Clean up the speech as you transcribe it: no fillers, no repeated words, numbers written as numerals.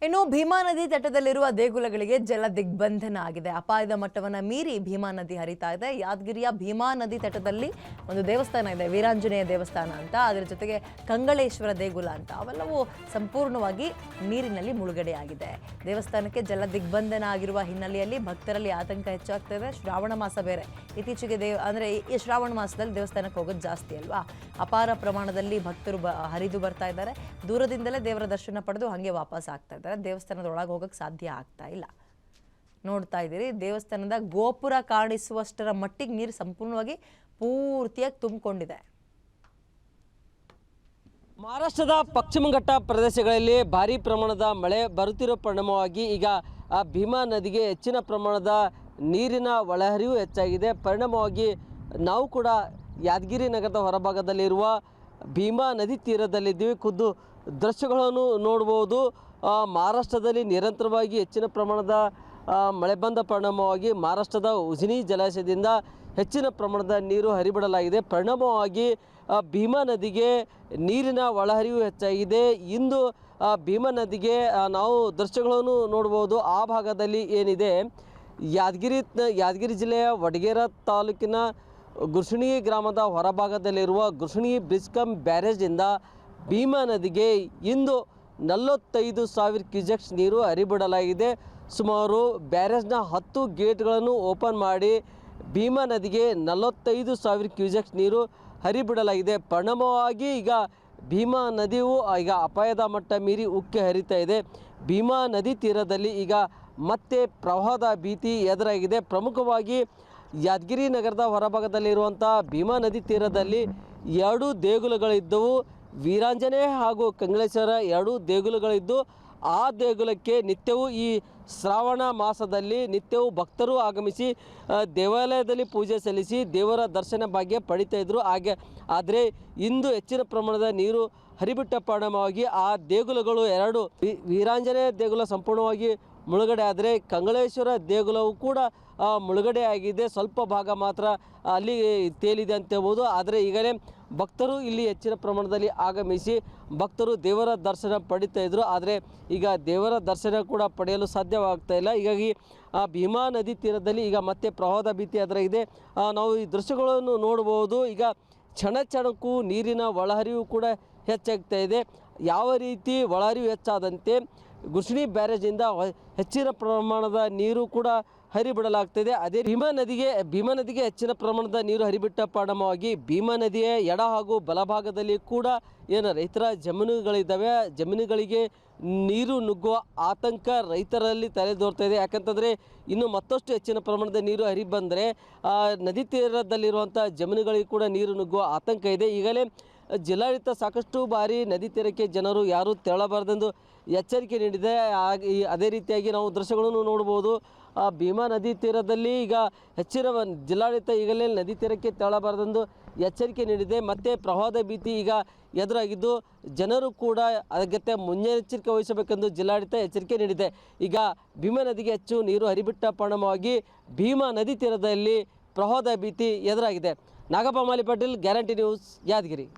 ಇನ್ನು ಭೀಮಾ ನದಿ ತಟದಲ್ಲಿರುವ ದೇಗುಲಗಳಿಗೆ ಜಲ ದಿಗ್ಬಂಧನ ಆಗಿದೆ. ಅಪಾಯದ ಮಟ್ಟವನ್ನು ಮೀರಿ ಭೀಮಾ ನದಿ ಹರಿತಾ ಇದೆ. ಯಾದಗಿರಿಯ ಭೀಮಾ ನದಿ ತಟದಲ್ಲಿ ಒಂದು ದೇವಸ್ಥಾನ ಇದೆ, ವೀರಾಂಜನೇಯ ದೇವಸ್ಥಾನ ಅಂತ. ಅದರ ಜೊತೆಗೆ ಕಂಗಳೇಶ್ವರ ದೇಗುಲ ಅಂತ, ಅವೆಲ್ಲವೂ ಸಂಪೂರ್ಣವಾಗಿ ನೀರಿನಲ್ಲಿ ಮುಳುಗಡೆಯಾಗಿದೆ. ದೇವಸ್ಥಾನಕ್ಕೆ ಜಲ ದಿಗ್ಬಂಧನ ಆಗಿರುವ ಹಿನ್ನೆಲೆಯಲ್ಲಿ ಭಕ್ತರಲ್ಲಿ ಆತಂಕ ಹೆಚ್ಚಾಗ್ತದೆ. ಶ್ರಾವಣ ಮಾಸ ಬೇರೆ, ಇತ್ತೀಚೆಗೆ ಈ ಶ್ರಾವಣ ಮಾಸದಲ್ಲಿ ದೇವಸ್ಥಾನಕ್ಕೆ ಹೋಗೋದು ಜಾಸ್ತಿ ಅಲ್ವಾ. ಅಪಾರ ಪ್ರಮಾಣದಲ್ಲಿ ಭಕ್ತರು ಹರಿದು ಬರ್ತಾ ಇದ್ದಾರೆ. ದೂರದಿಂದಲೇ ದೇವರ ದರ್ಶನ ಪಡೆದು ಹಾಗೆ ವಾಪಸ್ ಆಗ್ತಾ ಇದ್ದಾರೆ. ದೇವಸ್ಥಾನದ ಒಳಗೆ ಹೋಗಕ್ಕೆ ಸಾಧ್ಯ ಆಗ್ತಾ ಇಲ್ಲ. ನೋಡ್ತಾ ಇದ್ದೀರಿ, ದೇವಸ್ಥಾನದ ಗೋಪುರ ಕಾಣಿಸುವಷ್ಟರ ಮಟ್ಟಿಗೆ ನೀರು ಸಂಪೂರ್ಣವಾಗಿ ಪೂರ್ತಿಯಾಗಿ ತುಂಬಿಕೊಂಡಿದೆ. ಮಹಾರಾಷ್ಟ್ರದ ಪಶ್ಚಿಮ ಘಟ್ಟ ಪ್ರದೇಶಗಳಲ್ಲಿ ಭಾರೀ ಪ್ರಮಾಣದ ಮಳೆ ಬರುತ್ತಿರುವ ಪರಿಣಾಮವಾಗಿ ಈಗ ಆ ಭೀಮಾ ನದಿಗೆ ಹೆಚ್ಚಿನ ಪ್ರಮಾಣದ ನೀರಿನ ಒಳಹರಿವು ಹೆಚ್ಚಾಗಿದೆ. ಪರಿಣಾಮವಾಗಿ ನಾವು ಕೂಡ ಯಾದಗಿರಿ ನಗರದ ಹೊರಭಾಗದಲ್ಲಿರುವ ಭೀಮಾ ನದಿ ತೀರದಲ್ಲಿದ್ದೀವಿ. ಖುದ್ದು ದೃಶ್ಯಗಳನ್ನು ನೋಡ್ಬೋದು. ಮಹಾರಾಷ್ಟ್ರದಲ್ಲಿ ನಿರಂತರವಾಗಿ ಹೆಚ್ಚಿನ ಪ್ರಮಾಣದ ಮಳೆ ಬಂದ ಪರಿಣಾಮವಾಗಿ ಮಹಾರಾಷ್ಟ್ರದ ಉಜನಿ ಜಲಾಶಯದಿಂದ ಹೆಚ್ಚಿನ ಪ್ರಮಾಣದ ನೀರು ಹರಿಬಿಡಲಾಗಿದೆ. ಪರಿಣಾಮವಾಗಿ ಭೀಮಾ ನದಿಗೆ ನೀರಿನ ಒಳಹರಿವು ಹೆಚ್ಚಾಗಿದೆ. ಇಂದು ಭೀಮಾ ನದಿಗೆ ನಾವು ದೃಶ್ಯಗಳನ್ನು ನೋಡ್ಬೋದು. ಆ ಭಾಗದಲ್ಲಿ ಏನಿದೆ, ಯಾದಗಿರಿ ಜಿಲ್ಲೆಯ ವಡಗೇರ ತಾಲೂಕಿನ ಗುರ್ಷಣಿ ಗ್ರಾಮದ ಹೊರಭಾಗದಲ್ಲಿರುವ ಗುರ್ಷಣಿ ಬ್ರಿಡ್ಜ್ ಕಮ್ ಬ್ಯಾರೇಜಿಂದ ಭೀಮಾ ನದಿಗೆ ಇಂದು 45,000 ಕ್ಯೂಸೆಕ್ಸ್ ನೀರು ಹರಿಬಿಡಲಾಗಿದೆ. ಸುಮಾರು ಬ್ಯಾರೇಜ್ನ 10 ಗೇಟ್ಗಳನ್ನು ಓಪನ್ ಮಾಡಿ ಭೀಮಾ ನದಿಗೆ 45,000 ಕ್ಯೂಸೆಕ್ಸ್ ನೀರು ಹರಿಬಿಡಲಾಗಿದೆ. ಪರಿಣಾಮವಾಗಿ ಈಗ ಭೀಮಾ ನದಿಯು ಈಗ ಅಪಾಯದ ಮಟ್ಟ ಮೀರಿ ಉಕ್ಕಿ ಹರಿತಾ ಇದೆ. ಭೀಮಾ ನದಿ ತೀರದಲ್ಲಿ ಈಗ ಮತ್ತೆ ಪ್ರವಾಹದ ಭೀತಿ ಎದುರಾಗಿದೆ. ಪ್ರಮುಖವಾಗಿ ಯಾದಗಿರಿ ನಗರದ ಹೊರಭಾಗದಲ್ಲಿರುವಂಥ ಭೀಮಾ ನದಿ ತೀರದಲ್ಲಿ 2 ದೇಗುಲಗಳಿದ್ದವು. ವೀರಾಂಜನೇಯ ಹಾಗೂ ಕಂಗಳೇಶ್ವರ 2 ದೇಗುಲಗಳಿದ್ದು, ಆ ದೇಗುಲಕ್ಕೆ ನಿತ್ಯವೂ ಈ ಶ್ರಾವಣ ಮಾಸದಲ್ಲಿ ನಿತ್ಯವೂ ಭಕ್ತರು ಆಗಮಿಸಿ ದೇವಾಲಯದಲ್ಲಿ ಪೂಜೆ ಸಲ್ಲಿಸಿ ದೇವರ ದರ್ಶನ ಭಾಗ್ಯ ಪಡಿತಾ ಇದ್ದರು. ಆದರೆ ಇಂದು ಹೆಚ್ಚಿನ ಪ್ರಮಾಣದ ನೀರು ಹರಿಬಿಟ್ಟ ಪರಿಣಾಮವಾಗಿ ಆ ದೇಗುಲಗಳು 2 ವೀರಾಂಜನೇಯ ದೇಗುಲ ಸಂಪೂರ್ಣವಾಗಿ ಮುಳುಗಡೆ ಆದರೆ ಕಂಗಳೇಶ್ವರ ದೇಗುಲವು ಕೂಡ ಮುಳುಗಡೆ ಆಗಿದೆ. ಸ್ವಲ್ಪ ಭಾಗ ಮಾತ್ರ ಅಲ್ಲಿ ತೇಲಿದೆ ಅಂತ ಹೇಳ್ಬೋದು. ಆದರೆ ಈಗಲೇ ಭಕ್ತರು ಇಲ್ಲಿ ಹೆಚ್ಚಿನ ಪ್ರಮಾಣದಲ್ಲಿ ಆಗಮಿಸಿ ಭಕ್ತರು ದೇವರ ದರ್ಶನ ಪಡಿತಾ ಇದ್ದರು. ಆದರೆ ಈಗ ದೇವರ ದರ್ಶನ ಕೂಡ ಪಡೆಯಲು ಸಾಧ್ಯವಾಗ್ತಾ ಇಲ್ಲ. ಹೀಗಾಗಿ ಭೀಮಾ ನದಿ ತೀರದಲ್ಲಿ ಈಗ ಮತ್ತೆ ಪ್ರವಾಹದ ಭೀತಿ ಎದುರಾಗಿದೆ. ನಾವು ಈ ದೃಶ್ಯಗಳನ್ನು ನೋಡ್ಬೋದು. ಈಗ ಕ್ಷಣಕ್ಕೂ ನೀರಿನ ಒಳಹರಿವು ಕೂಡ ಹೆಚ್ಚಾಗ್ತಾ ಇದೆ. ಯಾವ ರೀತಿ ಒಳಹರಿವು ಹೆಚ್ಚಾದಂತೆ ಗುರ್ಷಣಿ ಬ್ಯಾರೇಜಿಂದ ಹೆಚ್ಚಿನ ಪ್ರಮಾಣದ ನೀರು ಕೂಡ ಹರಿಬಿಡಲಾಗ್ತಿದೆ. ಅದೇ ಭೀಮಾ ನದಿಗೆ ಹೆಚ್ಚಿನ ಪ್ರಮಾಣದ ನೀರು ಹರಿಬಿಟ್ಟ ಪರಿಣಾಮವಾಗಿ ಭೀಮಾ ನದಿಯ ಎಡ ಹಾಗೂ ಬಲಭಾಗದಲ್ಲಿ ಕೂಡ ರೈತರ ಜಮೀನುಗಳಿದ್ದಾವೆ. ಜಮೀನುಗಳಿಗೆ ನೀರು ನುಗ್ಗುವ ಆತಂಕ ರೈತರಲ್ಲಿ ತಲೆದೋರ್ತಾ ಇದೆ. ಯಾಕಂತಂದರೆ ಇನ್ನು ಮತ್ತಷ್ಟು ಹೆಚ್ಚಿನ ಪ್ರಮಾಣದ ನೀರು ಹರಿದು ಬಂದರೆ ನದಿ ತೀರದಲ್ಲಿರುವಂಥ ಜಮೀನುಗಳಿಗೆ ಕೂಡ ನೀರು ನುಗ್ಗುವ ಆತಂಕ ಇದೆ. ಈಗಲೇ ಜಿಲ್ಲಾಡಳಿತ ಸಾಕಷ್ಟು ಬಾರಿ ನದಿ ತೀರಕ್ಕೆ ಜನರು ಯಾರೂ ತೆರಳಬಾರ್ದೆಂದು ಎಚ್ಚರಿಕೆ ನೀಡಿದೆ. ಅದೇ ರೀತಿಯಾಗಿ ನಾವು ದೃಶ್ಯಗಳನ್ನು ನೋಡ್ಬೋದು. ಭೀಮಾ ನದಿ ತೀರದಲ್ಲಿ ಈಗ ಹೆಚ್ಚಿನ ಜಿಲ್ಲಾಡಳಿತ ಈಗಲೇ ನದಿ ತೀರಕ್ಕೆ ತೆರಳಬಾರ್ದೆಂದು ಎಚ್ಚರಿಕೆ ನೀಡಿದೆ. ಮತ್ತು ಪ್ರವಾಹದ ಭೀತಿ ಈಗ ಎದುರಾಗಿದ್ದು ಜನರು ಕೂಡ ಅಗತ್ಯ ಮುನ್ನೆಚ್ಚರಿಕೆ ವಹಿಸಬೇಕೆಂದು ಜಿಲ್ಲಾಡಳಿತ ಎಚ್ಚರಿಕೆ ನೀಡಿದೆ. ಈಗ ಭೀಮಾ ನದಿಗೆ ಹೆಚ್ಚು ನೀರು ಹರಿಬಿಟ್ಟ ಪರಿಣಾಮವಾಗಿ ಭೀಮಾ ನದಿ ತೀರದಲ್ಲಿ ಪ್ರವಾಹದ ಭೀತಿ ಎದುರಾಗಿದೆ. ನಾಗಪ್ಪ ಮಾಲಿ ಪಾಟೀಲ್, ಗ್ಯಾರಂಟಿ ನ್ಯೂಸ್, ಯಾದಗಿರಿ.